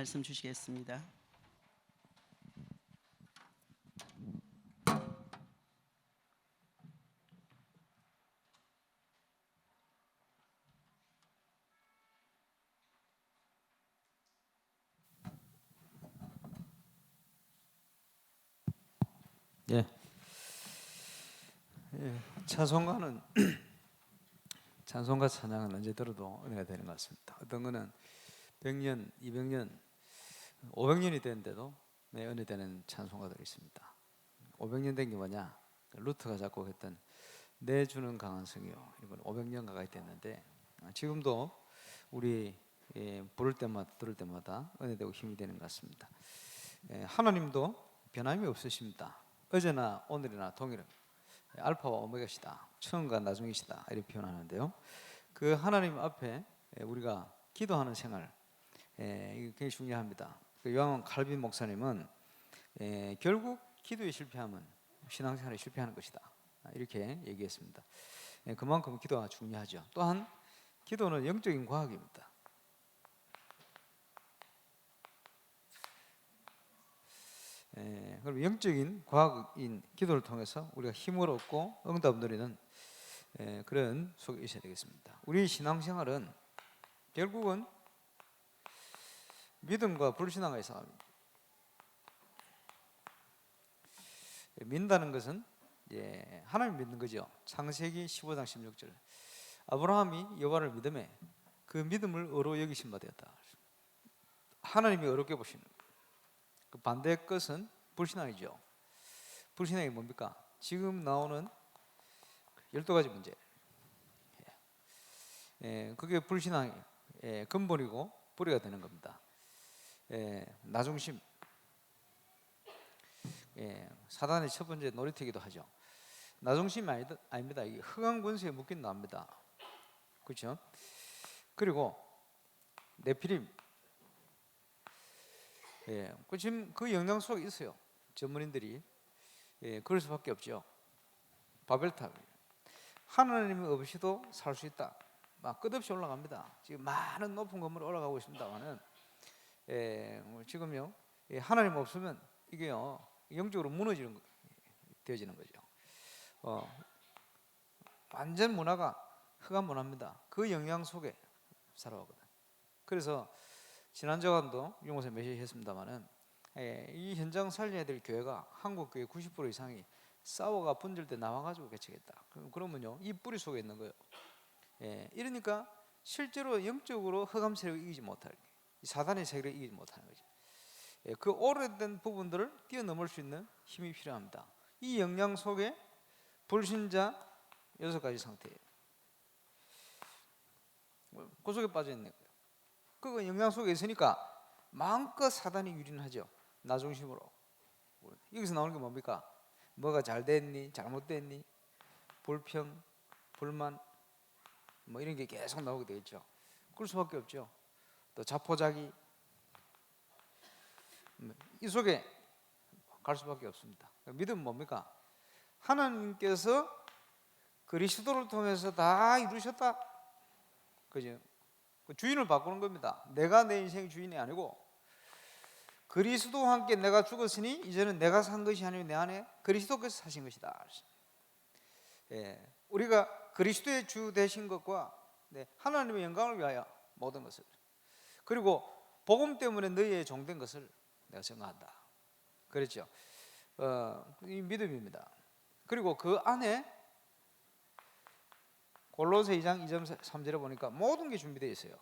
말씀 주시겠습니다. 예. 찬송가는 찬송가 찬양은 언제 들어도 은혜가 되는 것 같습니다. 어떤 거는 100년, 200년, 500년이 됐는데도 은혜 되는 찬송가들이 있습니다. 500년 된 게 뭐냐? 루트가 작곡했던 내 주는 강한 성이요. 이번 500년 가까이 됐는데 지금도 우리 부를 때마다 들을 때마다 은혜되고 힘이 되는 것 같습니다. 하나님도 변함이 없으십니다. 어제나 오늘이나 동일합니다. 알파와 오메가시다, 처음과 나중이시다 이렇게 표현하는데요. 그 하나님 앞에 우리가 기도하는 생활, 이게 굉장히 중요합니다. 요한 칼빈 목사님은 결국 기도에 실패하면 신앙생활에 실패하는 것이다 이렇게 얘기했습니다. 그만큼 기도가 중요하죠. 또한 기도는 영적인 과학입니다. 그럼 영적인 과학인 기도를 통해서 우리가 힘을 얻고 응답 누리는 그런 속에 있어야 되겠습니다. 우리 신앙생활은 결국은 믿음과 불신앙의 싸움입니다. 믿는다는 것은 하나님 믿는 거죠. 창세기 15장 16절 아브라함이 여호와를 믿음에 그 믿음을 의로 여기신 바 되었다. 하나님이 어렵게 보시는 그 반대의 것은 불신앙이죠. 불신앙이 뭡니까? 지금 나오는 12가지 문제. 그게 불신앙의 근본이고 뿌리가 되는 겁니다. 나중심. 사단의 첫 번째 놀이터기도 하죠. 나중심이 아닙니다. 이게 흑암 권세에 묶인 나옵니다. 그렇죠? 그리고 네피림. 지금 그 영향 속에 있어요. 전문인들이 그럴 수밖에 없죠. 바벨탑. 하나님이 없이도 살 수 있다. 막 끝없이 올라갑니다. 지금 많은 높은 건물 올라가고 있습니다만은 지금요 하나님 없으면 이게요 영적으로 무너지는 되어지는 거죠. 완전 문화가 흑암 문화입니다. 그 영향 속에 살아가거든. 그래서 지난 주간도 용호사 메시지 했습니다만은 이 현장 살려야 될 교회가 한국 교회 90% 이상이 싸워가 분질 때 나와가지고 개척했다. 그러면요 이 뿌리 속에 있는 거예요. 이러니까 실제로 영적으로 흑암 세력을 이기지 못할, 사단의 세력을 이기지 못하는 거죠. 그 오래된 부분들을 뛰어넘을 수 있는 힘이 필요합니다. 이 영향 속에 불신자 6가지 상태예요. 그 속에 빠져 있는 거예요. 그 영향 속에 있으니까 마음껏 사단이 유린하죠. 나중심으로. 여기서 나오는 게 뭡니까? 뭐가 잘 됐니? 잘못됐니? 불평, 불만 뭐 이런 게 계속 나오게 되겠죠. 그럴 수밖에 없죠. 또 자포자기 이 속에 갈 수밖에 없습니다. 믿음은 뭡니까? 하나님께서 그리스도를 통해서 다 이루셨다. 그죠? 주인을 바꾸는 겁니다. 내가 내 인생의 주인이 아니고 그리스도와 함께 내가 죽었으니 이제는 내가 산 것이 아니고 내 안에 그리스도께서 사신 것이다. 우리가 그리스도의 주 되신 것과 하나님의 영광을 위하여 모든 것을, 그리고 복음 때문에 너희의 종된 것을 내가 증거한다. 그렇죠? 이 믿음입니다. 그리고 그 안에 골로새 2장 2절 3절에 보니까 모든 게 준비되어 있어요.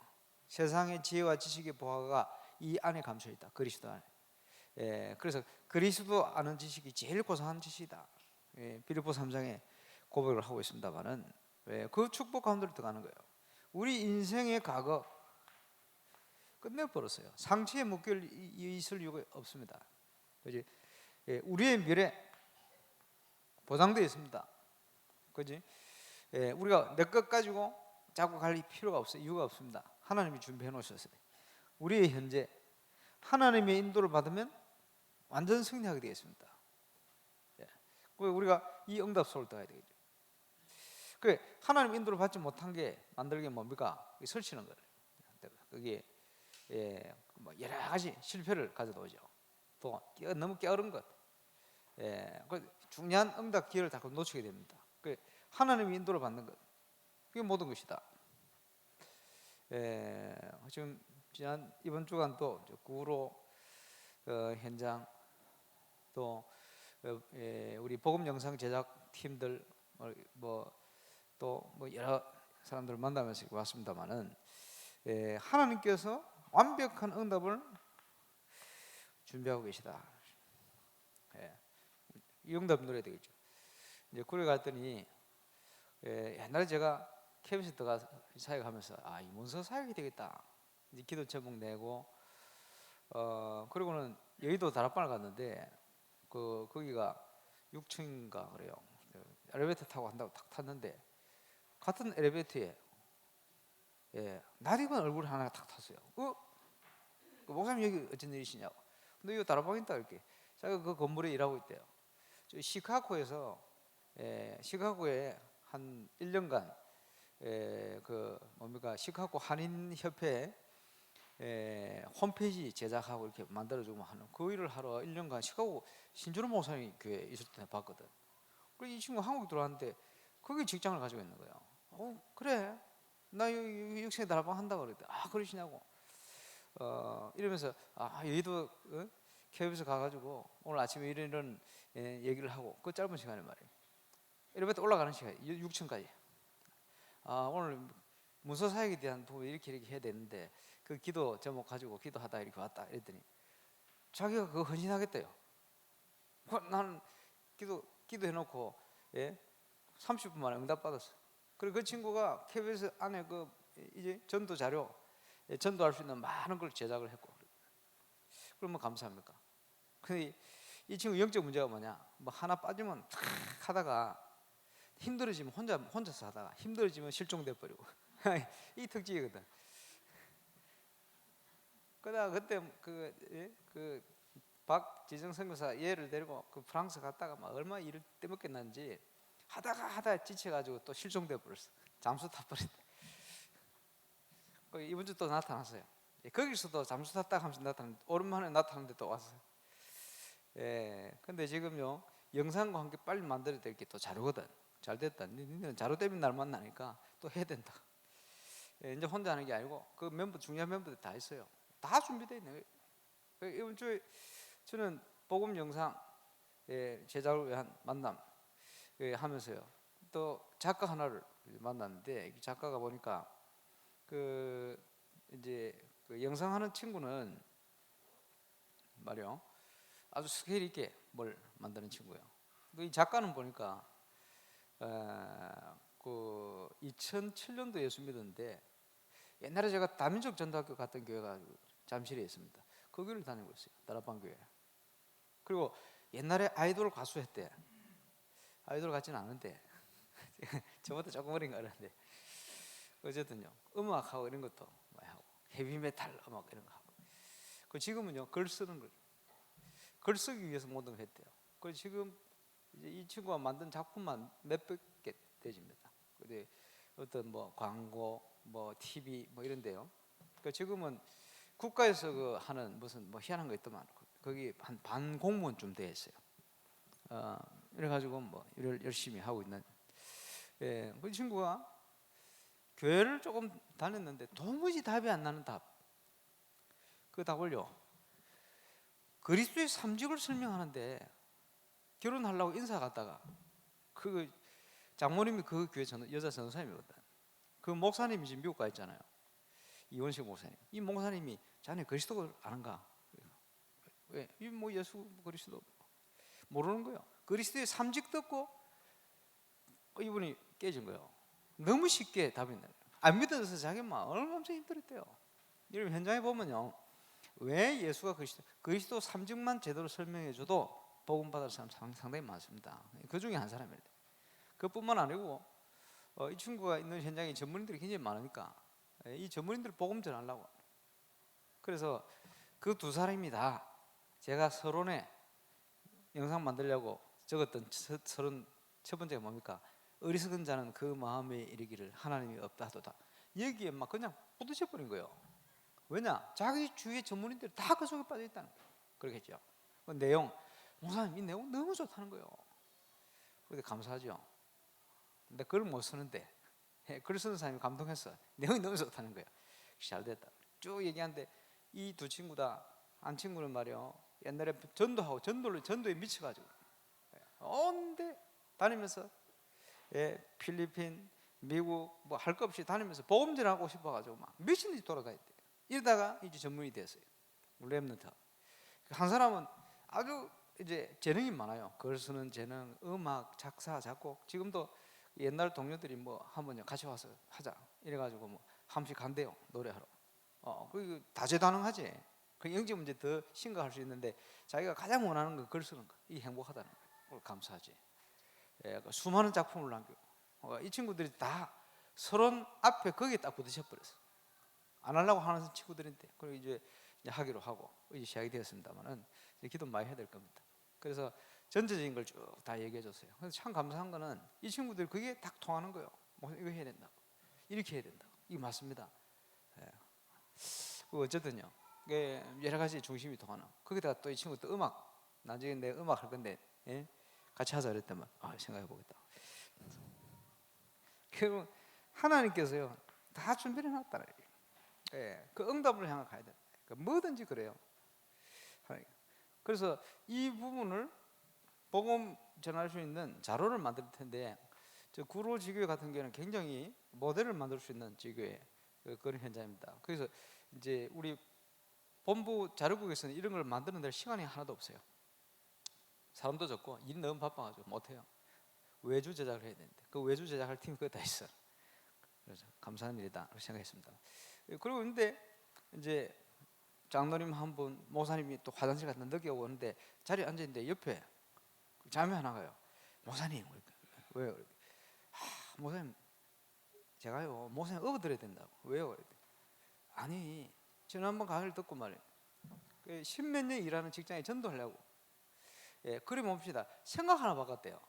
세상의 지혜와 지식의 보화가 이 안에 감춰 있다. 그리스도 안에. 그래서 그리스도 아는 지식이 제일 고상한 지식이다. 빌립보 3장에 고백을 하고 있습니다만은 그 축복 가운데로 들어가는 거예요. 우리 인생의 과거 끝내버렸어요. 상처에 묶여 있을 이유가 없습니다. 그지? 우리의 미래 보장되어 있습니다. 그지? 우리가 내 것 가지고 자꾸 갈 필요가 없어요. 이유가 없습니다. 하나님이 준비해 놓으셨어요. 우리의 현재 하나님의 인도를 받으면 완전 승리하게 되겠습니다. 우리가 이 응답 속을 떠야 되겠죠. 하나님 인도를 받지 못한 게 만들게 뭡니까? 설치는 거예요. 그게 뭐 여러 가지 실패를 가져오죠. 또 너무 게으른 것, 그 중요한 응답 기회를 자꾸 놓치게 됩니다. 그 하나님의 인도를 받는 것, 그게 모든 것이다. 지금 지난 이번 주간도 구로 현장 또 우리 복음 영상 제작 팀들 또 여러 사람들을 만나면서 왔습니다만은 하나님께서 완벽한 응답을 준비하고 계시다. 이 응답 누려야 되겠죠. 이제 구례 갔더니 옛날에 제가 KBS 들어가 사역하면서 이 문서 사역이 되겠다. 이제 기도 제목 내고 그리고는 여의도 다락방을 갔는데 거기가 6층인가 그래요. 엘리베이터 타고 한다고 탁 탔는데 같은 엘리베이터에 낯익은 얼굴 하나가 탁 탔어요. 그 목사님 여기 어쩐 일이시냐고. 근데 이거 다락방 있다 이렇게. 자기가 그 건물에 일하고 있대요. 저 시카고에서 시카고에 한 1년간 시카고 한인협회 홈페이지 제작하고 이렇게 만들어주고 하는 그 일을 하러 1년간 시카고 신주로 목사님 교회에 있을 때 봤거든. 그래서 이 친구 한국 들어왔는데 거기 직장을 가지고 있는 거예요. 그래, 나 육신에 다락방 한다고 그랬대. 그러시냐고. 이러면서 여의도 KBS 가가지고 오늘 아침에 이런 얘기를 하고 그 짧은 시간에 말이에요. 엘리베이터 올라가는 시간 6층까지. 오늘 문서 사역에 대한 부분 이렇게 해야 되는데 그 기도 제목 가지고 기도하다 이렇게 왔다 이랬더니 자기가 그거 헌신하겠대요. 나는 기도해놓고 30분 만에 응답 받았어. 그리고 그 친구가 KBS 안에 이제 전도 자료 전도할 수 있는 많은 걸 제작을 했고, 그러면 감사합니까? 근데 이 친구 영적 문제가 뭐냐? 뭐 하나 빠지면 탁 하다가 힘들어지면 혼자서 하다가 힘들어지면 실종돼 버리고 이 특징이거든. 그러다 그때 그 박지정 선교사 얘를 데리고 그 프랑스 갔다가 막 얼마 일을 떼먹겠는지 하다가 지쳐가지고 또 실종돼 버렸어. 잠수 타버렸대. 이번 주 또 나타났어요. 거기서도 잠수 탔다 하면서 오랜만에 나타났는데 또 왔어요. 근데 지금요 영상과 함께 빨리 만들어야 될 게 또 자료거든. 잘 됐다. 너는 자료 때문에 날 만나니까 또 해야 된다. 이제 혼자 하는 게 아니고 그 중요한 멤버들 다 있어요. 다 준비되어 있네. 이번 주에 저는 복음 영상 제작을 위한 만남 하면서요. 또 작가 하나를 만났는데 작가가 보니까 이제 영상하는 친구는 말이요 아주 스케일 있게 뭘 만드는 친구예요. 이 작가는 보니까 2007년도 예수 믿었는데 옛날에 제가 다민족 전도학교 갔던 교회가 잠실에 있습니다. 그 교회를 다니고 있어요. 다락방 교회. 그리고 옛날에 아이돌 가수 했대. 아이돌 같지는 않은데 저보다 조금 어린 거 같은데 어쨌든요 음악하고 이런 것도 많이 하고 헤비메탈 음악 이런 거 하고 지금은요 글 쓰는 거 글 쓰기 위해서 모든 걸 했대요. 그래서 지금 이제 이 친구가 만든 작품만 몇백 개 되집니다. 근데 어떤 광고 TV 이런데요. 지금은 국가에서 하는 무슨 희한한 거 있더만 거기 한 반 공무원쯤 돼 있어요. 이래가지고 일을 열심히 하고 있는. 그 친구가 교회를 조금 다녔는데 도무지 답이 안 나는 답. 그 답을요 그리스도의 삼직을 설명하는데 결혼하려고 인사 갔다가 그 장모님이 그 교회 여자 전도사님이거든. 그 목사님이 지금 미국 가 있잖아요. 이원식 목사님. 이 목사님이 자네 그리스도를 아는가? 왜? 예수 그리스도 모르는 거예요. 그리스도의 삼직 듣고 이분이 깨진 거예요. 너무 쉽게 답이 나요. 안 믿어서 자기 얼마나 엄청 힘들었대요. 여러분 현장에 보면요 왜 예수가 그리스도 삼직만 제대로 설명해줘도 복음 받을 사람 상당히 많습니다. 그 중에 한 사람이에요. 그뿐만 아니고 이 친구가 있는 현장에 전문인들이 굉장히 많으니까 이 전문인들 복음 전하려고. 그래서 그 두 사람이 다 제가 서론에 영상 만들려고 적었던 서론 첫 번째가 뭡니까? 어리석은 자는 그 마음에 이르기를 하나님이 없다 하도다. 여기에 그냥 부딪혀 버린 거예요. 왜냐? 자기 주위의 전문인들이 다 그 속에 빠져 있다는 거예요. 그러겠죠. 그 내용, 목사님 이 내용 너무 좋다는 거예요. 그런데 감사하죠. 근데 그걸 못 쓰는데 글 쓰는 사람이 감동했어. 내용이 너무 좋다는 거예요. 잘 됐다. 쭉 얘기하는데 이 두 친구 다, 한 친구는 말이요, 옛날에 전도하고 전도에 미쳐가지고 온데 다니면서 필리핀, 미국 뭐 할 것 없이 다니면서 복음전하고 싶어가지고 막 미친 듯이 돌아다녔대요. 이러다가 이제 전문이 됐어요. 랩런트. 한 사람은 아주 이제 재능이 많아요. 글 쓰는 재능, 음악, 작사, 작곡. 지금도 옛날 동료들이 뭐 한번 같이 와서 하자 이래가지고 뭐 한 번씩 간대요, 노래하러. 그 다재다능하지. 그 영재 문제 더 심각할 수 있는데 자기가 가장 원하는 건 글 쓰는 거. 이 행복하다는 거예요. 감사하지. 수많은 작품을 남기고 이 친구들이 다 서론 앞에 거기에 딱 부딪혀 버렸어. 안 하려고 하는 친구들인데 그리고 이제 하기로 하고 이제 시작이 되었습니다만은 기도 많이 해야 될 겁니다. 그래서 전체적인 걸 쭉 다 얘기해 줬어요. 그래서 참 감사한 거는 이 친구들 그게 딱 통하는 거예요. 뭐 이거 해야 된다, 이렇게 해야 된다, 이게 맞습니다. 어쨌든요, 여러 가지 중심이 통하는. 거기다가 또 이 친구 또 음악, 나중에 내 음악 할 건데 같이 하자 그랬더만 생각해 보겠다. 그러면 하나님께서요 다 준비해 놨다는 거예요. 그 응답을 향해 가야 된다. 그러니까 뭐든지 그래요. 그래서 이 부분을 복음 전할 수 있는 자료를 만들 텐데, 저 구로 지교회 같은 경우는 굉장히 모델을 만들 수 있는 지교회 그런 현장입니다. 그래서 이제 우리 본부 자료국에서는 이런 걸 만드는 데 시간이 하나도 없어요. 사람도 적고 일 너무 바빠가지고 못해요. 외주 제작을 해야 되는데 그 외주 제작할 팀이 거기 다 있어. 그래서 감사한 일이다 생각했습니다. 그리고 근데 이제 장로님 한 분, 목사님이 또 화장실 갔다 늦게 오는데 자리에 앉아 있는데 옆에 자매 하나 가요. 목사님, 왜요? 목사님, 제가요 목사님 업어드려야 된다고. 왜요? 아니, 지난번 강의를 듣고 말이에요. 십몇 년 일하는 직장에 전도하려고. 그래 봅시다. 생각 하나 바꿨대요.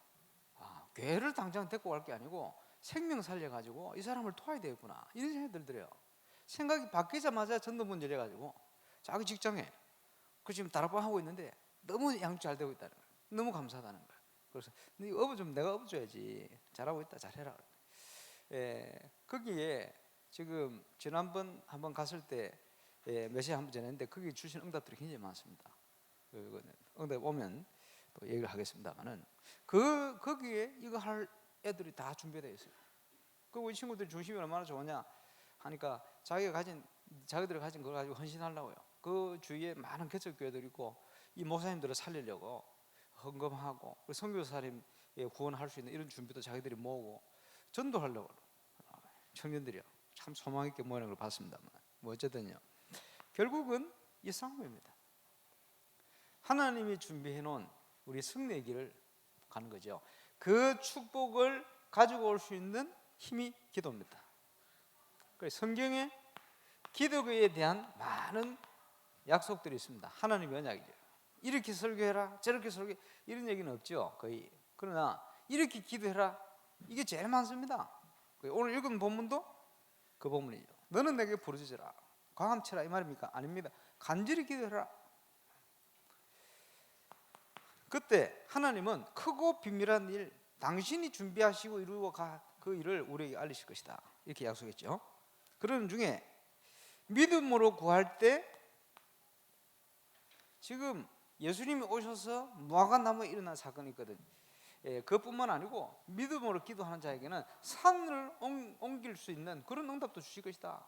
교회를 당장 데리고 갈 게 아니고 생명 살려가지고 이 사람을 도와야 되겠구나, 이런 생각이 들더래요. 생각이 바뀌자마자 전도문 열려가지고 자기 직장에 그 지금 다락방 하고 있는데 너무 양주 잘 되고 있다는 거예요. 너무 감사하다는 거예요. 그래서 내가 업어줘야지. 잘하고 있다, 잘해라. 거기에 지금 지난번 한번 갔을 때 메시지 한번 전했는데 거기 주신 응답들이 굉장히 많습니다. 응답 오면 또 얘기를 하겠습니다만은 거기에 이거 할 애들이 다 준비되어 있어요. 그리고 이 친구들 중심이 얼마나 좋으냐 하니까 자기들이 가진 걸 가지고 헌신하려고요. 그 주위에 많은 개척교회들이 있고 이 목사님들을 살리려고 헌금하고 선교사님 구원할 수 있는 이런 준비도 자기들이 모으고 전도하려고 청년들이요 참 소망 있게 모이는 걸 봤습니다만, 뭐 어쨌든요 결국은 이 싸움입니다. 하나님이 준비해 놓은 우리 승리의 길을 가는 거죠. 그 축복을 가지고 올 수 있는 힘이 기도입니다. 그래서 성경에 기도에 대한 많은 약속들이 있습니다. 하나님의 언약이죠. 이렇게 설교해라, 저렇게 설교해, 이런 얘기는 없죠, 거의. 그러나 이렇게 기도해라, 이게 제일 많습니다. 오늘 읽은 본문도 그 본문이죠. 너는 내게 부르짖으라, 광함치라, 이 말입니까? 아닙니다. 간절히 기도해라. 그때 하나님은 크고 비밀한 일, 당신이 준비하시고 이루고 그 일을 우리에게 알리실 것이다, 이렇게 약속했죠. 그런 중에 믿음으로 구할 때, 지금 예수님이 오셔서 무화과나무에 일어난 사건이 있거든. 그것뿐만 아니고 믿음으로 기도하는 자에게는 산을 옮길 수 있는 그런 응답도 주실 것이다,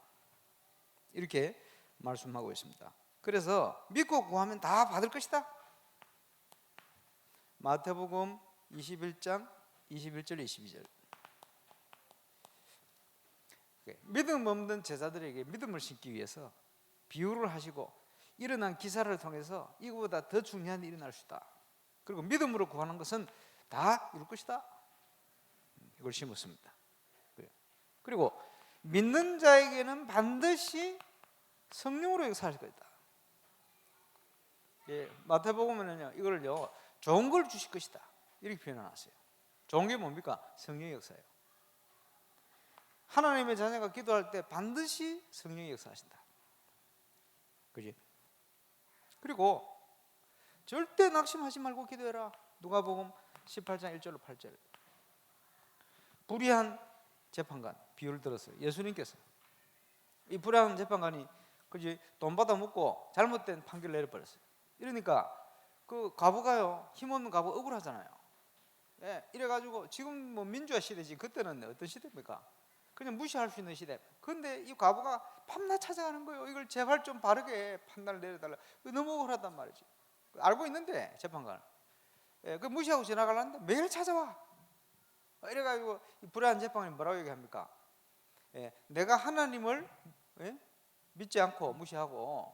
이렇게 말씀하고 있습니다. 그래서 믿고 구하면 다 받을 것이다. 마태복음 21장 21절 22절. 믿음 없는 제자들에게 믿음을 심기 위해서 비유를 하시고 일어난 기사를 통해서 이거보다 더 중요한 일이 일어날 수 있다. 그리고 믿음으로 구하는 것은 다 이룰 것이다, 이걸 심었습니다. 그리고 믿는 자에게는 반드시 성령으로 역사하실 것이다. 마태복음에는요 이걸요 좋은 걸 주실 것이다, 이렇게 표현해놨어요. 좋은 게 뭡니까? 성령의 역사예요. 하나님의 자녀가 기도할 때 반드시 성령이 역사하신다. 그지? 그리고 절대 낙심하지 말고 기도해라. 누가복음 18장 1절로 8절. 불의한 재판관 비유를 들었어요. 예수님께서 이 불의한 재판관이 그지 돈 받아 먹고 잘못된 판결을 내려버렸어요. 이러니까 그 과부가요, 힘없는 과부 억울하잖아요. 예, 이래가지고 지금 뭐 민주화 시대지, 그때는 어떤 시대입니까? 그냥 무시할 수 있는 시대. 근데 이 과부가 밤낮 찾아가는 거예요. 이걸 제발 좀 바르게 판단을 내려달라. 너무 억울하단 말이지. 알고 있는데 재판관, 예, 그 무시하고 지나가려는데 매일 찾아와. 이래가지고 이 불의한 재판관이 뭐라고 얘기합니까? 예, 내가 하나님을 믿지 않고 무시하고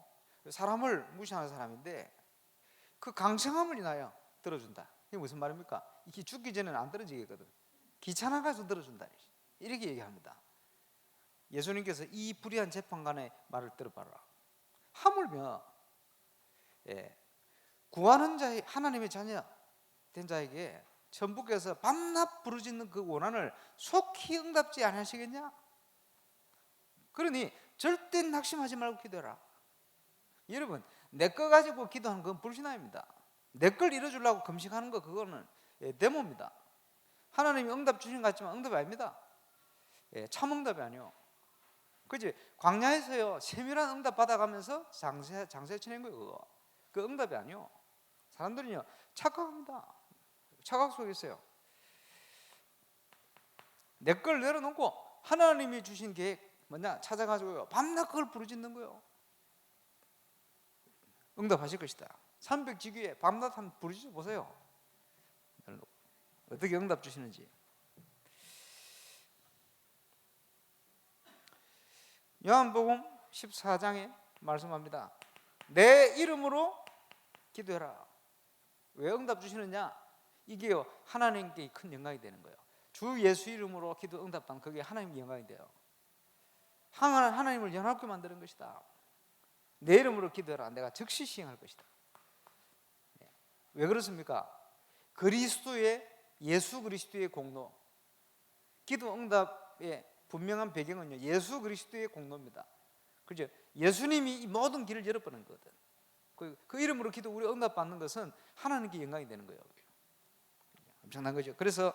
사람을 무시하는 사람인데 그 강성함을 인하여 들어준다. 이게 무슨 말입니까? 이게 죽기 전에는 안 떨어지겠거든. 귀찮아가지고 들어준다. 이렇게 얘기합니다. 예수님께서 이 불의한 재판관의 말을 들어봐라. 하물며 구하는 자의 하나님의 자녀 된 자에게 천부께서 밤낮 부르짖는 그 원한을 속히 응답지 않으시겠냐? 그러니 절대 낙심하지 말고 기도해라. 여러분, 내 거 가지고 기도하는 건 불신앙입니다. 내 걸 이뤄주려고 금식하는 거, 그거는 데모입니다. 하나님이 응답 주신 것 같지만 응답이 아닙니다. 참 응답이 아니요. 그지? 광야에서요 세밀한 응답 받아가면서 장세 치는 거예요. 그거. 그 응답이 아니요. 사람들은요 착각합니다. 착각 속에 있어요. 내 걸 내려놓고 하나님이 주신 계획 뭐냐 찾아가지고요 밤낮 그걸 부르짖는 거예요. 응답하실 것이다. 300지기에 밤낮 한 부르짖어 보세요. 어떻게 응답 주시는지. 요한복음 14장에 말씀합니다. 내 이름으로 기도해라. 왜 응답 주시느냐? 이게요 하나님께 큰 영광이 되는 거예요. 주 예수 이름으로 기도 응답받는 그게 하나님께 영광이 돼요. 하나님을 연합게 만드는 것이다. 내 이름으로 기도해라. 내가 즉시 시행할 것이다. 왜 그렇습니까? 예수 그리스도의 공로. 기도 응답의 분명한 배경은요 예수 그리스도의 공로입니다. 그죠? 예수님이 이 모든 길을 열어버린 거거든. 그 이름으로 기도 우리 응답 받는 것은 하나님께 영광이 되는 거예요. 엄청난 거죠. 그래서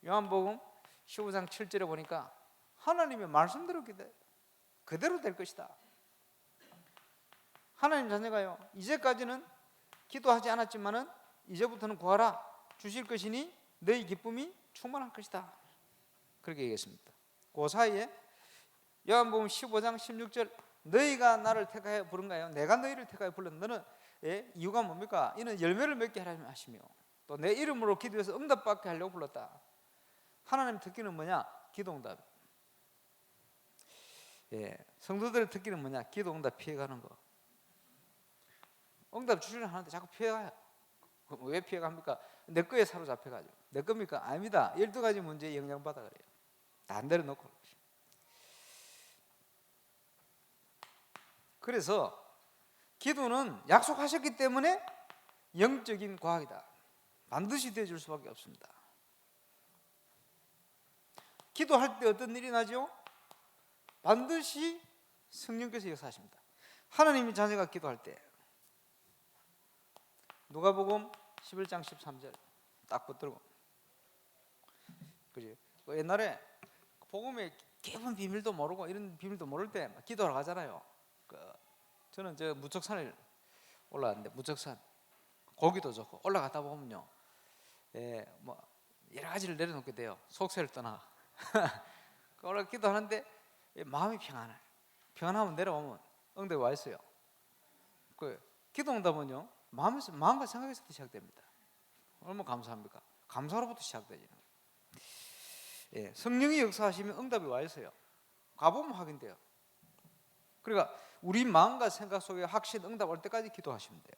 요한복음 15장 7절에 보니까 하나님의 말씀대로 기도해. 그대로 될 것이다. 하나님 자녀가요 이제까지는 기도하지 않았지만은 이제부터는 구하라 주실 것이니 너희 기쁨이 충만할 것이다. 그렇게 얘기했습니다. 그 사이에 요한복음 15장 16절 너희가 나를 택하여 부른가요? 내가 너희를 택하여 불렀. 너는 이유가 뭡니까? 이는 열매를 맺게 하려 하시며 또 내 이름으로 기도해서 응답받게 하려고 불렀다. 하나님 특기는 뭐냐? 기도 응답. 성도들의 특기는 뭐냐? 기도 응답 피해가는 거. 응답 주시려 하는데 자꾸 피해가요. 왜 피해갑니까? 내 거에 사로잡혀가지고. 내 겁니까? 아닙니다. 12가지 문제에 영향받아 그래요. 다 안 내려놓고. 그래서 기도는 약속하셨기 때문에 영적인 과학이다. 반드시 되어줄 수밖에 없습니다. 기도할 때 어떤 일이 나죠? 반드시 성령께서 역사하십니다. 하나님의 자녀가 기도할 때 누가복음 11장 13절 딱 붙들고, 그지? 옛날에 복음의 깊은 비밀도 모르고 이런 비밀도 모를 때 기도하러 가잖아요. 저는 저 무척산을 올라갔는데 무척산 고기도 좋고 올라갔다 보면요, 뭐 여러 가지를 내려놓게 돼요. 속세를 떠나. 올라 기도하는데 마음이 평안해. 평안하면 내려오면 응답이 와 있어요. 기도 응답은요 마음과 생각에서부터 시작됩니다. 얼마나 감사합니까? 감사로부터 시작되죠. 성령이 역사하시면 응답이 와 있어요. 가보면 확인돼요. 그러니까 우리 마음과 생각 속에 확신 응답 올 때까지 기도하시면 돼요.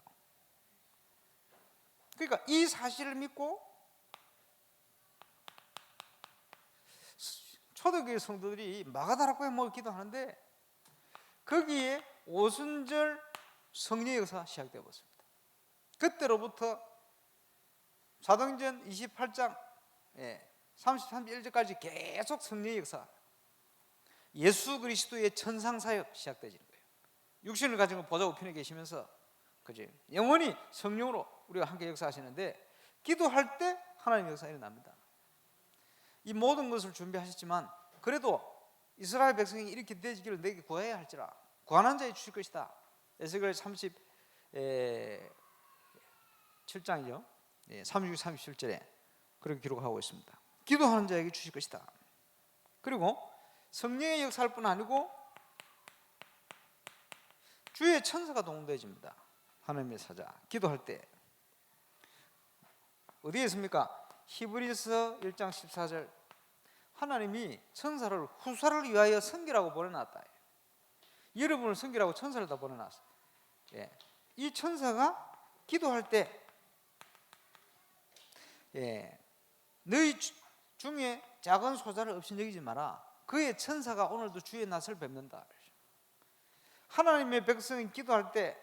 그러니까 이 사실을 믿고 초대교회 성도들이 마가다락방에 뭐 기도하는데 거기에 오순절 성령의 역사가 시작되어 버렸습니다. 그때로부터 사도행전 28장 33절까지 계속 성령의 역사, 예수 그리스도의 천상사역 시작되지는 거예요. 육신을 가지고 보좌 우편에 계시면서 그지 영원히 성령으로 우리가 함께 역사하시는데 기도할 때 하나님 역사 일어납니다. 이 모든 것을 준비하셨지만 그래도 이스라엘 백성이 이렇게 되기를 내게 구해야 할지라 구하는 자에 주실 것이다. 에스겔 37장이죠. 36, 37절에 그렇게 기록하고 있습니다. 기도하는 자에게 주실 것이다. 그리고 성령의 역사할 뿐 아니고 주의 천사가 동원되어집니다. 하나님의 사자 기도할 때 어디에 있습니까? 히브리서 1장 14절 하나님이 천사를 후사를 위하여 섬기라고 보내놨다. 여러분을 섬기라고 천사를 다 보내놨어. 이 천사가 기도할 때 너희 중에 작은 소자를 없이 여기지 마라. 그의 천사가 오늘도 주의 낯을 뵙는다. 하나님의 백성이 기도할 때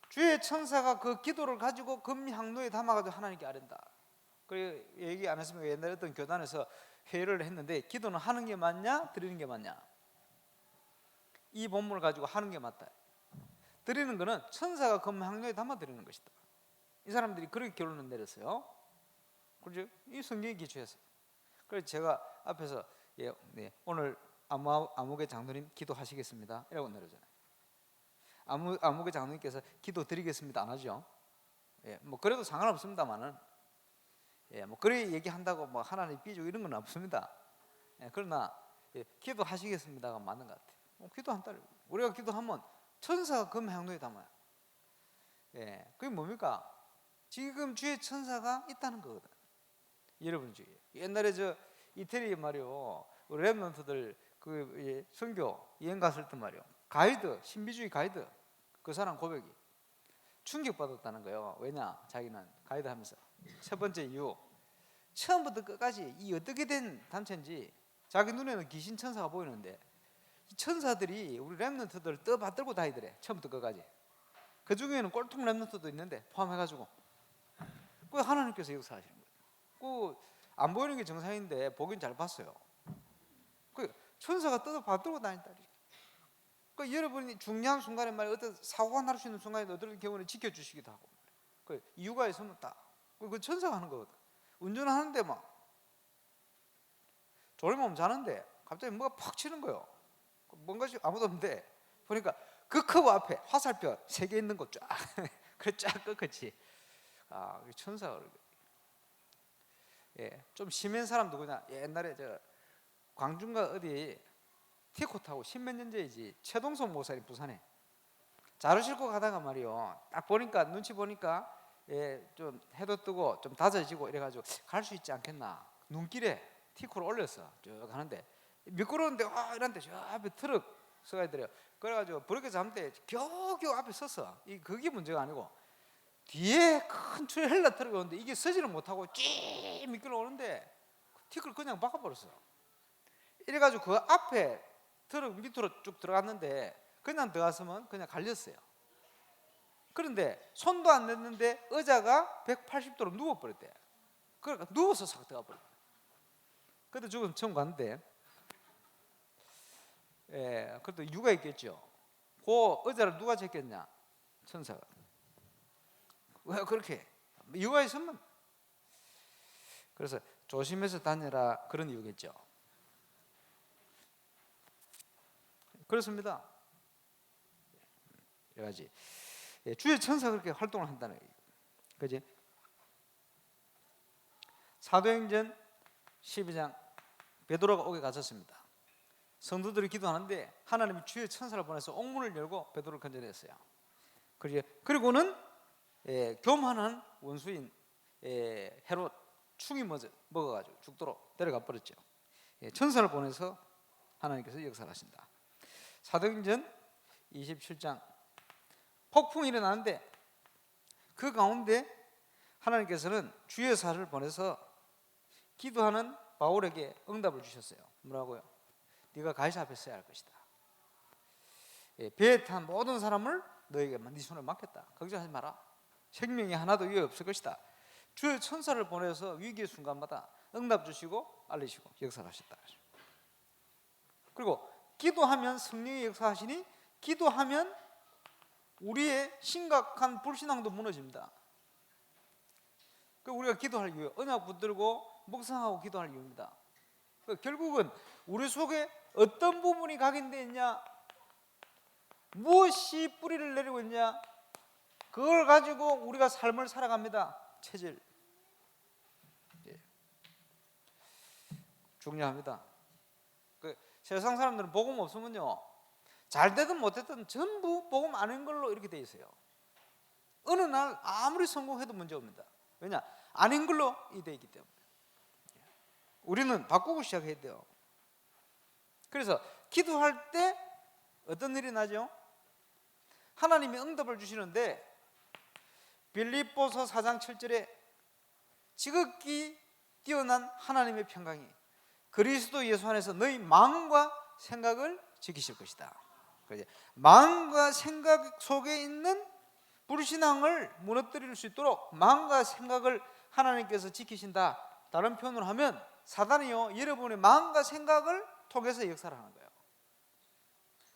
주의 천사가 그 기도를 가지고 금향로에 담아가지고 하나님께 아뢰는다. 그리고 얘기 안 했습니까? 옛날에 어떤 교단에서 회의를 했는데 기도는 하는 게 맞냐 드리는 게 맞냐, 이 본문을 가지고 하는 게 맞다. 드리는 거는 천사가 금향로에 담아 드리는 것이다. 이 사람들이 그렇게 결론을 내렸어요. 그렇죠? 이 성경에 기초해서. 그래서 제가 앞에서 오늘 아무개 장로님 기도하시겠습니다 이라고 내려잖아요. 아무개 장로님께서 기도 드리겠습니다 안 하죠. 뭐 그래도 상관없습니다만은 뭐 그래 얘기한다고 뭐 하나님 삐지고 이런 건 없습니다. 그러나 기도하시겠습니다가 맞는 것 같아요. 기도한다. 우리가 기도하면 천사가 금향로에 담아요. 그게 뭡니까? 지금 주의 천사가 있다는 거거든. 여러분 중에 옛날에 저 이태리 말이요, 랩런트들 그 선교 여행 갔을 때 말이요, 가이드, 신비주의 가이드 그 사람 고백이 충격받았다는 거예요. 왜냐? 자기는 가이드 하면서 첫 번째 이유, 처음부터 끝까지 이 어떻게 된 단체인지 자기 눈에는 귀신 천사가 보이는데 이 천사들이 우리 랩런트들 떠받들고 다니더래. 처음부터 끝까지. 그 중에는 꼴통 랩런트도 있는데 포함해가지고 그 하나님께서 역사하시는 거예요. 그 안 보이는 게 정상인데 보긴 잘 봤어요. 그 천사가 떠받들고 다닌다. 그 여러분이 중요한 순간에 말이야, 어떤 사고가 날 수 있는 순간에 어떤 경우는 지켜주시기도 하고, 그 이유가 있으면 딱 그 천사가 하는 거거든. 운전하는데 막 졸리면 자는데 갑자기 뭐가 팍 치는 거예요. 뭔가 아무도 없는데 보니까 그 커브 앞에 화살표 3개 있는 거 쫙 그래 쫙 꺾었지. 아, 천사가. 좀 심한 사람 누구냐? 옛날에 저 광중가 어디 티코 타고 10몇 년째이지 최동석 목사님 부산에 자루 싣고 가다가 말이요, 딱 보니까 눈치 보니까 좀 해도 뜨고 좀 다져지고 이래가지고 갈 수 있지 않겠나 눈길에 티코를 올렸어. 쭉 가는데 미끄러운데 이런데 저 앞에 트럭 서가 있더래요. 그래가지고 버럭에 잠때 겨우겨우 앞에 섰어. 그게 문제가 아니고 뒤에 큰 트레일러 트럭이 오는데 이게 서지를 못하고 쭉 미끄러오는데 티코를 그냥 박아버렸어. 이래가지고 그 앞에 트럭 밑으로 쭉 들어갔는데 그냥 들어갔으면 그냥 갈렸어요. 그런데 손도 안 냈는데 의자가 180도로 누워버렸대. 그러니까 누워서 싹 들어가 버렸대. 그때 죽은 처음 갔는데 그래도 이유가 있겠죠. 그 의자를 누가 제꼈냐? 천사가. 왜 그렇게? 이유가 있으면. 그래서 조심해서 다녀라 그런 이유겠죠. 그렇습니다. 여러 가지 주의 천사가 그렇게 활동을 한다는 거예요. 그지? 사도행전 12장 베드로가 옥에 갇혔습니다. 성도들이 기도하는데 하나님이 주의 천사를 보내서 옥문을 열고 베드로를 건져냈어요. 그리고는 교만한 원수인 헤롯 충이 먹어가지고 죽도록 데려가 버렸죠. 천사를 보내서 하나님께서 역사하신다. 사도행전 27장 폭풍이 일어나는데 그 가운데 하나님께서는 주의 사를 보내서 기도하는 바울에게 응답을 주셨어요. 뭐라고요? 네가 가이사 앞에 서야 할 것이다. 배에 탄 모든 사람을 너에게 네 손에 맡겼다. 걱정하지 마라. 생명이 하나도 위에 없을 것이다. 주의 천사를 보내서 위기의 순간마다 응답 주시고 알리시고 역사하셨다. 그리고 기도하면 성령의 역사하시니 기도하면 우리의 심각한 불신앙도 무너집니다. 그 우리가 기도할 이유, 언약 붙들고 묵상하고 기도할 이유입니다. 결국은 우리 속에 어떤 부분이 각인되어 있냐, 무엇이 뿌리를 내리고 있냐, 그걸 가지고 우리가 삶을 살아갑니다. 체질. 중요합니다. 세상 사람들은 복음 없으면요, 잘 되든 못 되든 전부 복음 아닌 걸로 이렇게 돼 있어요. 어느 날 아무리 성공해도 문제 없습니다. 왜냐? 아닌 걸로 돼 있기 때문에. 우리는 바꾸고 시작해야 돼요. 그래서 기도할 때 어떤 일이 나죠? 하나님이 응답을 주시는데 빌립보서 4장 7절에 지극히 뛰어난 하나님의 평강이 그리스도 예수 안에서 너희 마음과 생각을 지키실 것이다. 마음과 생각 속에 있는 불신앙을 무너뜨릴 수 있도록 마음과 생각을 하나님께서 지키신다. 다른 표현으로 하면 사단이요, 여러분의 마음과 생각을 통해서 역사를 하는 거예요.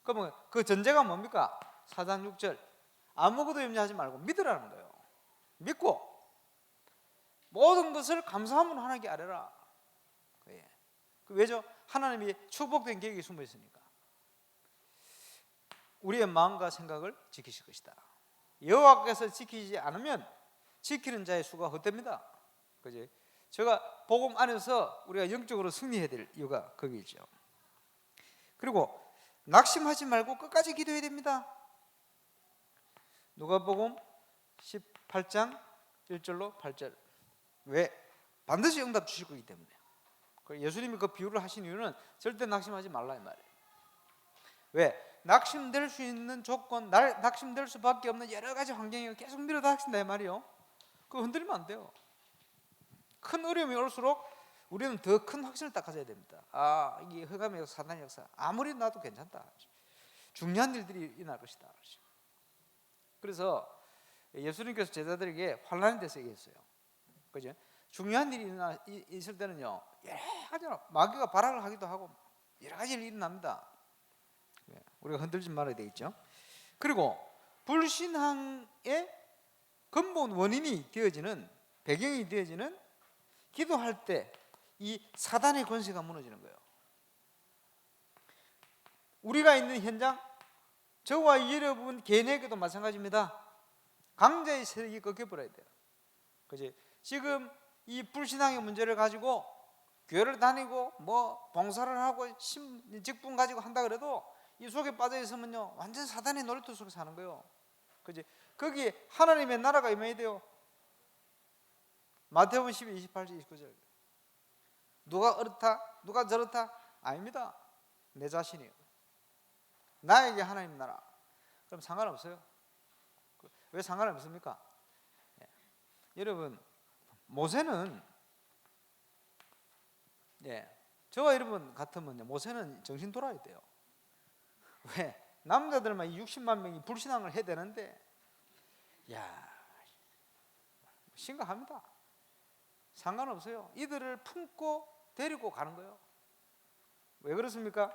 그러면 그 전제가 뭡니까? 4장 6절 아무것도 염려하지 말고 믿으라는 거예요. 믿고 모든 것을 감사함으로 하나님께 아뢰라. 왜죠? 하나님이 축복된 계획이 숨어 있으니까. 우리의 마음과 생각을 지키실 것이다. 여호와께서 지키지 않으면 지키는 자의 수가 헛됩니다. 그지? 제가 복음 안에서 우리가 영적으로 승리해야 될 이유가 거기 있죠. 그리고 낙심하지 말고 끝까지 기도해야 됩니다. 누가복음 18장 1절로 8절. 왜? 반드시 응답 주실 거기 때문에. 예수님이 그 비유를 하신 이유는 절대 낙심하지 말라 이 말이에요. 왜? 낙심될 수 있는 조건, 낙심될 수밖에 없는 여러 가지 환경이 계속 밀어닥친다 이 말이에요. 그거 흔들리면 안 돼요. 큰 어려움이 올수록 우리는 더 큰 확신을 딱 가져야 됩니다. 아, 이게 흑암의 역사, 사단의 역사 아무리 나도 괜찮다. 중요한 일들이 일어날 것이다. 그래서 예수님께서 제자들에게 환난에 대해서 얘기했어요. 그죠? 중요한 일이 있을 때는요, 여러 가지 마귀가 발악을 하기도 하고 여러 가지 일이 일어납니다. 우리가 흔들지 말아야 되겠죠. 그리고 불신앙의 근본 원인이 되어지는, 배경이 되어지는 기도할 때 이 사단의 권세가 무너지는 거예요. 우리가 있는 현장, 저와 여러분 개인에게도 마찬가지입니다. 강자의 세력이 꺾여버려야 돼요. 그지? 지금 이 불신앙의 문제를 가지고 교회를 다니고 뭐 봉사를 하고 직분 가지고 한다 그래도 이 속에 빠져 있으면요, 완전 사단의 놀이터 속에 사는 거예요. 그지? 거기에 하나님의 나라가 임해야 돼요. 마태복음 12, 28절, 29절. 누가 어렇다, 누가 저렇다? 아닙니다. 내 자신이에요. 나에게 하나님 나라. 그럼 상관없어요. 왜 상관없습니까? 여러분, 모세는 저와 여러분 같으면 모세는 정신 돌아야 돼요. 왜? 남자들만 60만 명이 불신앙을 해야 되는데, 야, 심각합니다. 상관없어요. 이들을 품고 데리고 가는 거예요. 왜 그렇습니까?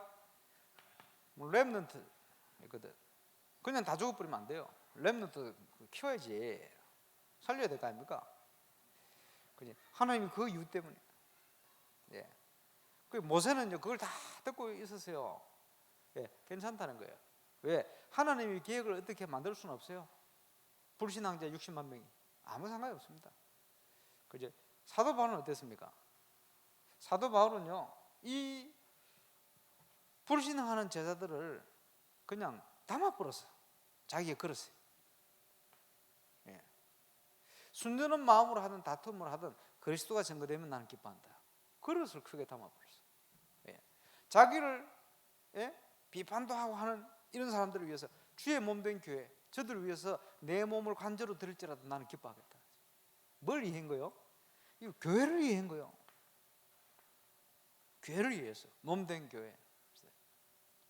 렘넌트 있거든. 그냥 다 죽어버리면 안 돼요. 렘넌트 키워야지. 살려야 될 거 아닙니까? 하나님이 그 이유 때문에. 그 모세는요, 그걸 다 듣고 있었어요. 괜찮다는 거예요. 왜? 하나님의 계획을 어떻게 만들 수는 없어요. 불신앙자 60만 명이 아무 상관이 없습니다. 그죠? 사도 바울은 어땠습니까? 사도 바울은요, 이 불신앙하는 제자들을 그냥 담아버렸어요. 자기가 걸었어요. 순전한 마음으로 하든 다툼을 하든 그리스도가 증거되면 나는 기뻐한다. 그릇을 크게 담아버렸어요. 자기를 비판도 하고 하는 이런 사람들을 위해서, 주의 몸된 교회, 저들을 위해서 내 몸을 관저로 드릴지라도 나는 기뻐하겠다. 뭘 이해한 거요? 이거 교회를 이해한 거요. 교회를 위해서, 몸된 교회.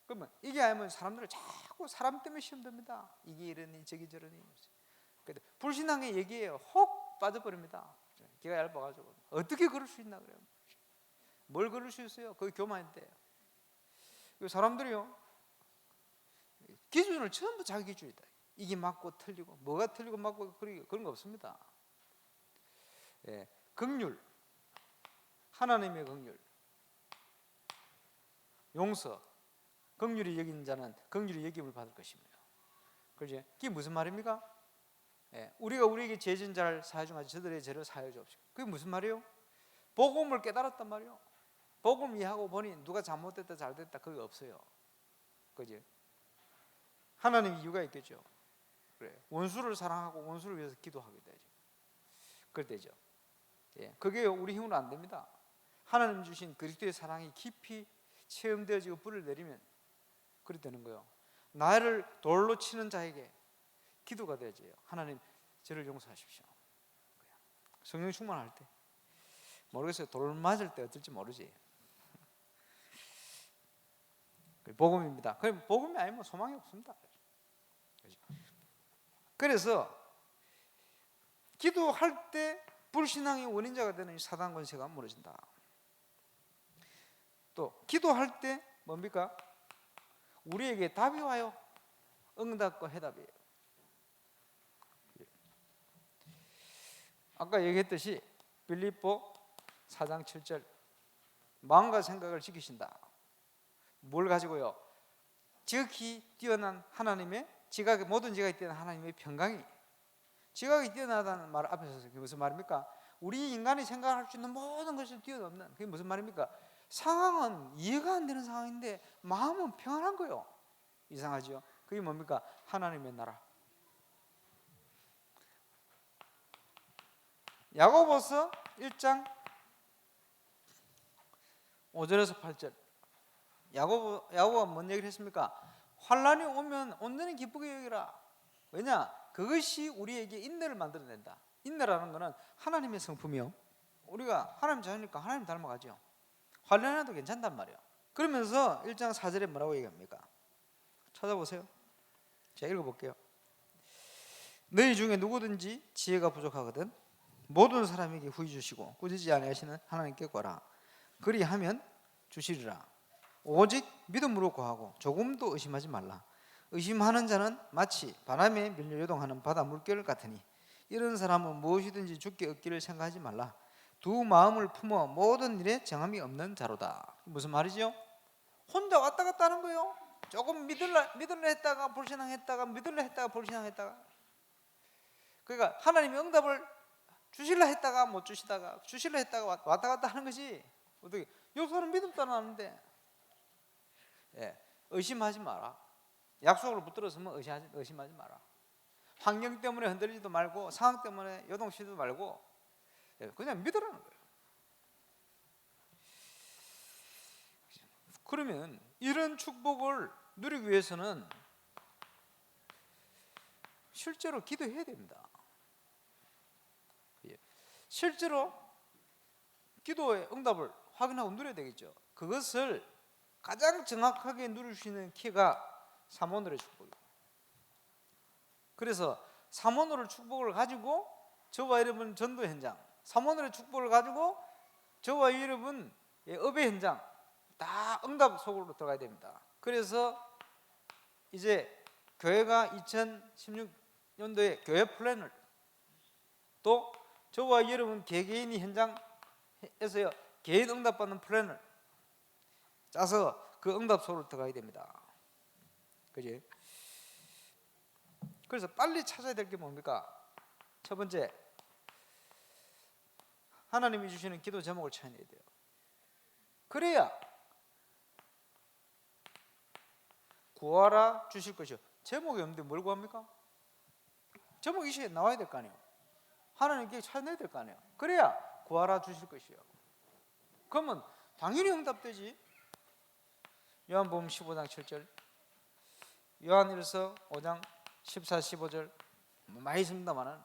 그러면 이게 아니면 사람들을 자꾸 사람 때문에 시험 됩니다. 이게 이러니 저기 저러니. 불신앙의 얘기예요. 혹 빠져버립니다. 기가 얇아가지고 어떻게 그럴 수 있나 그래요. 뭘 그럴 수 있어요? 거의 교만인데. 사람들이요, 기준을 전부 자기 기준이다. 이게 맞고 틀리고 뭐가 틀리고 맞고 그런 거 없습니다. 예, 긍휼, 하나님의 긍휼, 용서, 긍휼히 여기는 자는 긍휼히 여김을 받을 것이며. 그렇지? 그게 무슨 말입니까? 예, 우리가 우리에게 죄진 자를 사하여 중하지 저들의 죄를 사하여 주옵시고. 그게 무슨 말이에요? 복음을 깨달았단 말이에요. 복음 이해하고 보니 누가 잘못됐다 잘됐다 그게 없어요. 그지? 하나님 이유가 있겠죠. 그래, 원수를 사랑하고 원수를 위해서 기도하게 되죠. 그럴 때죠. 예, 그게 우리 힘으로 안 됩니다. 하나님 주신 그리스도의 사랑이 깊이 체험되어지고 불을 내리면 그리 되는 거예요. 나를 돌로 치는 자에게 기도가 되어져요. 하나님 저를 용서하십시오. 성령 충만할 때 모르겠어요. 돌 맞을 때 어떨지 모르지. 복음입니다. 그럼 복음이 아니면 소망이 없습니다. 그래서 기도할 때 불신앙의 원인자가 되는 사단 권세가 무너진다. 또 기도할 때 뭡니까? 우리에게 답이 와요. 응답과 해답이에요. 아까 얘기했듯이 빌립보 4장 7절 마음과 생각을 지키신다. 뭘 가지고요? 지극히 뛰어난 하나님의 지각이 모든 지각이 뛰어난 하나님의 평강이. 지각이 뛰어나다는 말 앞에서 그게 무슨 말입니까? 우리 인간이 생각할 수 있는 모든 것을 뛰어넘는. 그게 무슨 말입니까? 상황은 이해가 안 되는 상황인데 마음은 평안한 거예요. 이상하죠? 그게 뭡니까? 하나님의 나라. 야고보서 1장 5절에서 8절. 야고보가 뭔 얘기를 했습니까? 환난이 오면 온전히 기쁘게 여기라. 왜냐? 그것이 우리에게 인내를 만들어낸다. 인내라는 것은 하나님의 성품이요. 우리가 하나님 자녀니까 하나님 닮아가죠. 환난해도 괜찮단 말이에요. 그러면서 1장 4절에 뭐라고 얘기합니까? 찾아보세요. 제가 읽어볼게요. 너희 중에 누구든지 지혜가 부족하거든 모든 사람에게 후히 주시고 꾸짖지 아니하시는 하나님께 구하라. 그리하면 주시리라. 오직 믿음으로 구하고 조금도 의심하지 말라. 의심하는 자는 마치 바람에 밀려 요동하는 바다 물결 같으니 이런 사람은 무엇이든지 죽게 얻기를 생각하지 말라. 두 마음을 품어 모든 일에 정함이 없는 자로다. 무슨 말이죠? 혼자 왔다 갔다 하는 거예요. 조금 믿을래 했다가 불신앙했다가 믿을래 했다가 불신앙했다가. 그러니까 하나님이 응답을 주실라 했다가 못 주시다가 주실라 했다가 왔다 갔다 하는 것이 어떻게 요소는 믿음 떠나는데. 예, 의심하지 마라. 약속을 붙들었으면 의심하지 마라. 환경 때문에 흔들리지도 말고 상황 때문에 요동치지도 말고 그냥 믿으라는 거예요. 그러면 이런 축복을 누리기 위해서는 실제로 기도해야 됩니다. 실제로 기도의 응답을 확인하고 누려야 되겠죠. 그것을 가장 정확하게 누릴 수 있는 키가 사모노의 축복이에요. 그래서 사모노의 축복을 가지고 저와 여러분 전도 현장, 사모노의 축복을 가지고 저와 여러분 업의 현장 다 응답 속으로 들어가야 됩니다. 그래서 이제 교회가 2016년도에 교회 플랜을 또 저와 여러분 개개인이 현장에서 개인 응답받는 플랜을 짜서 그 응답 속으로 들어가야 됩니다. 그지? 그래서 빨리 찾아야 될 게 뭡니까? 첫 번째, 하나님이 주시는 기도 제목을 찾아내야 돼요. 그래야 구하라 주실 것이요. 제목이 없는데 뭘 구합니까? 제목이 이 시에 나와야 될 거 아니에요. 하나님께 찾아내야 될 거 아니에요. 그래야 구하라 주실 것이요. 그러면 당연히 응답되지. 요한복음 15장 7절, 요한일서 5장 14, 15절 많이 있습니다만은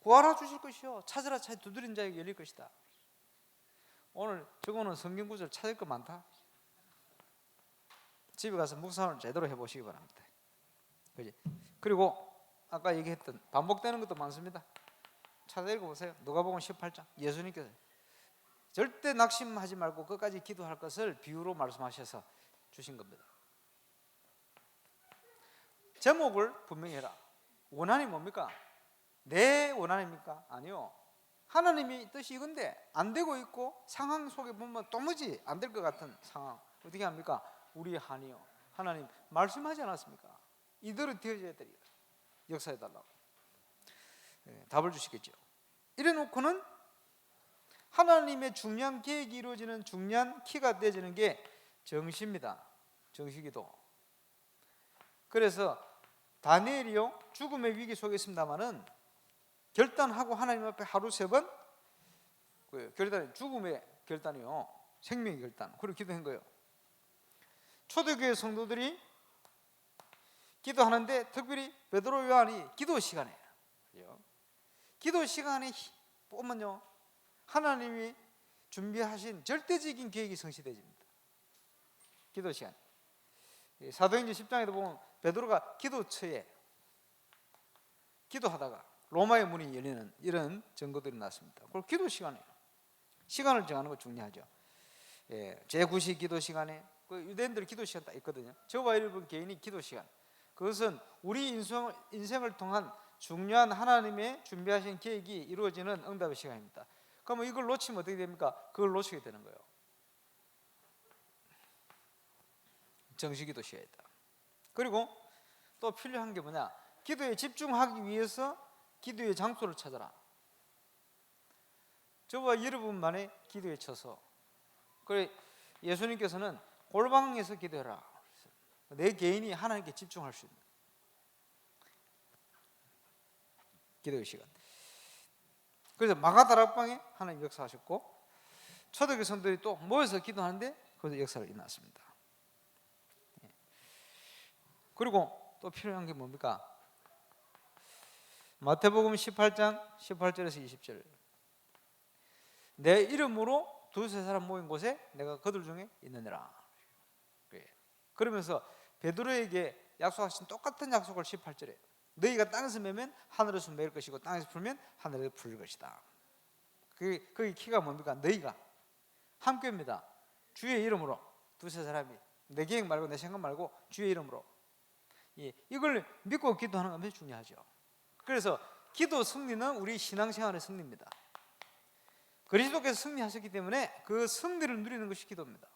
구하라 주실 것이요 찾으라 두드린 자에게 열릴 것이다. 오늘 저거는 성경 구절 찾을 거 많다. 집에 가서 묵상을 제대로 해보시기 바랍니다. 그지? 그리고 아까 얘기했던 반복되는 것도 많습니다. 찾아 읽어보세요. 누가복음 18장 예수님께서 절대 낙심하지 말고 끝까지 기도할 것을 비유로 말씀하셔서 주신 겁니다. 제목을 분명히 해라. 원한이 뭡니까? 내 원한입니까? 아니요. 하나님이 뜻이 이건데 안 되고 있고 상황 속에 보면 도무지 안 될 것 같은 상황, 어떻게 합니까? 우리 한이요, 하나님 말씀하지 않았습니까? 이대로 되어져야 되리라, 역사해달라고. 답을 주시겠죠. 이래 놓고는 하나님의 중요한 계획이 이루어지는 중요한 키가 되어지는 게 정시입니다. 정시기도. 그래서 다니엘이요, 죽음의 위기 속에 있습니다마는 결단하고 하나님 앞에 하루 3번 결단, 죽음의 결단이요, 생명의 결단, 그리고 기도한 거예요. 초대교회 성도들이 기도하는데 특별히 베드로, 요한이 기도 시간에, 기도 시간에 보면요, 하나님이 준비하신 절대적인 계획이 성취되집니다. 기도 시간. 사도행전 10장에도 보면 베드로가 기도처에 기도하다가 로마의 문이 열리는 이런 증거들이 났습니다. 그리고 기도 시간이에요. 시간을 정하는 거 중요하죠. 제9시 기도 시간에 그 유대인들 기도 시간 딱 있거든요. 저와 여러분 개인이 기도 시간, 그것은 우리 인생을 통한 중요한 하나님의 준비하신 계획이 이루어지는 응답의 시간입니다. 그러면 이걸 놓치면 어떻게 됩니까? 그걸 놓치게 되는 거예요. 정시기도 시간이다. 그리고 또 필요한 게 뭐냐? 기도에 집중하기 위해서 기도의 장소를 찾아라. 저와 여러분만의 기도에 쳐서, 그래 예수님께서는 골방에서 기도해라. 내 개인이 하나님께 집중할 수 있는 기도의 시간. 그래서 마가다락방에 하나님 역사하셨고, 초대교회 성도들이 또 모여서 기도하는데 거기서 역사를 일어났습니다. 그리고 또 필요한 게 뭡니까? 마태복음 18장 18절에서 20절. 내 이름으로 두세 사람 모인 곳에 내가 그들 중에 있느니라. 그러면서 베드로에게 약속하신 똑같은 약속을 18절에, 너희가 땅에서 매면 하늘에서 매일 것이고 땅에서 풀면 하늘에서 풀릴 것이다. 그게 키가 뭡니까? 너희가 함께입니다. 주의 이름으로 두세 사람이, 내 계획 말고 내 생각 말고 주의 이름으로, 이걸 믿고 기도하는 건 매우 중요하죠. 그래서 기도 승리는 우리 신앙생활의 승리입니다. 그리스도께서 승리하셨기 때문에 그 승리를 누리는 것이 기도입니다.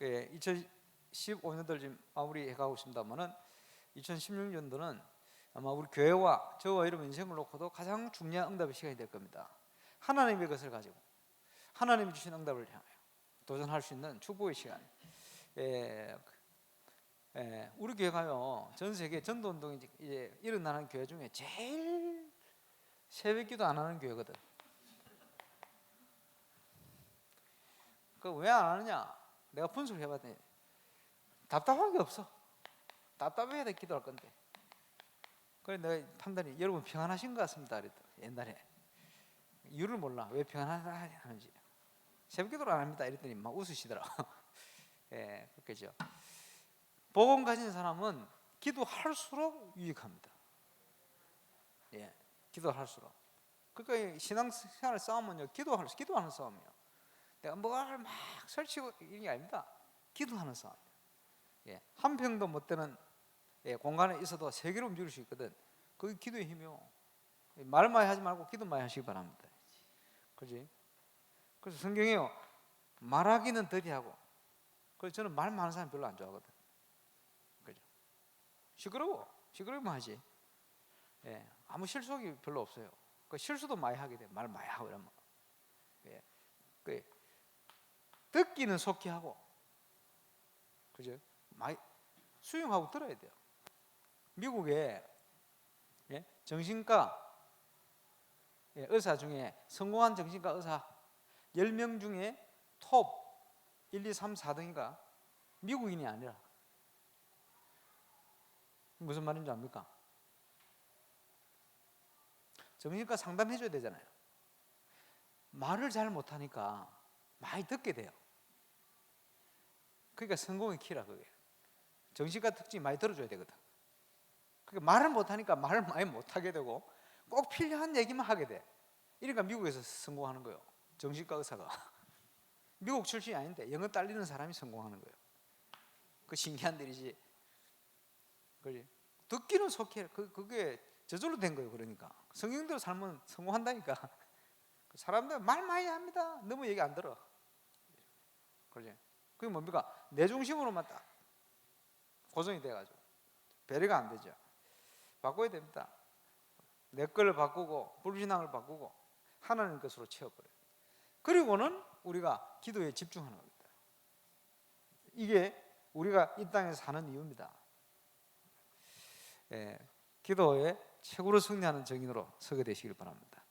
2015년도를 지금 마무리해가고 있습니다만은 2016년도는 아마 우리 교회와 저와 여러분 인생을 놓고도 가장 중요한 응답의 시간이 될 겁니다. 하나님의 것을 가지고 하나님이 주신 응답을 향하여 도전할 수 있는 축복의 시간. 우리 교회가요, 전 세계 전도운동이 이제 일어나는 교회 중에 제일 새벽기도 안 하는 교회거든. 그 왜 안 하느냐? 내가 분석을 해봤더니 답답한 게 없어. 답답해야 돼, 기도할 건데. 그래 내가 판단이, 여러분 평안하신 것 같습니다 그랬더니, 옛날에 이유를 몰라 왜 평안하는지. 새벽기도를 안 합니다 이랬더니 막 웃으시더라. 그렇겠죠. 복음 가진 사람은 기도할수록 유익합니다. 기도할수록. 그러니까 신앙생활 싸움은요, 기도하는 싸움이에요. 내가 뭘 막 설치고 이런 게 아닙니다. 기도하는 싸움. 한 평도 못 되는 공간에 있어도 세계로 움직일 수 있거든. 그게 기도의 힘이요. 말 많이 하지 말고 기도 많이 하시기 바랍니다. 그렇지? 그래서 성경에요, 말하기는 더디하고, 그래서 저는 말 많은 사람 별로 안 좋아하거든. 그죠? 시끄러우면 하지. 아무 실속이 별로 없어요. 그 실수도 많이 하게 돼. 말 많이 하고 이러면. 듣기는 속히 하고, 그죠? 많이 수용하고 들어야 돼요. 미국에 정신과 의사 중에 성공한 정신과 의사 10명 중에 톱 1, 2, 3, 4등인가 미국인이 아니라. 무슨 말인지 압니까? 정신과 상담해줘야 되잖아요. 말을 잘 못하니까 많이 듣게 돼요. 그러니까 성공의 키라 그게. 정신과 특징이 많이 들어줘야 되거든. 그러니까 말을 못하니까 말을 많이 못하게 되고 꼭 필요한 얘기만 하게 돼. 이러니까 미국에서 성공하는 거예요. 정신과 의사가. 미국 출신이 아닌데 영어 딸리는 사람이 성공하는 거예요. 그 신기한 일이지. 그지? 듣기는 속해. 그게 저절로 된 거예요. 그러니까 성경대로 살면 성공한다니까. 사람들 말 많이 합니다. 너무 얘기 안 들어. 그지? 그게 뭡니까? 내 중심으로만 딱 고정이 돼가지고 배려가 안 되죠. 바꿔야 됩니다. 내 걸 바꾸고 불신앙을 바꾸고 하나님 것으로 채워버려요. 그리고는 우리가 기도에 집중하는 겁니다. 이게 우리가 이 땅에서 사는 이유입니다. 기도에 최고로 승리하는 정인으로 서게 되시길 바랍니다.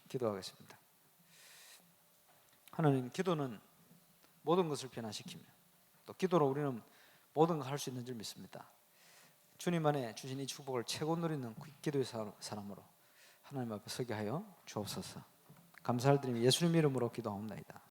기도하겠습니다. 하나님, 기도는 모든 것을 변화시키며 또 기도로 우리는 모든 걸 할 수 있는 줄 믿습니다. 주님 안에 주신 이 축복을 최고 누리는 기도의 사람으로 하나님 앞에 서게 하여 주옵소서. 감사를 드리며 예수님 이름으로 기도하옵나이다.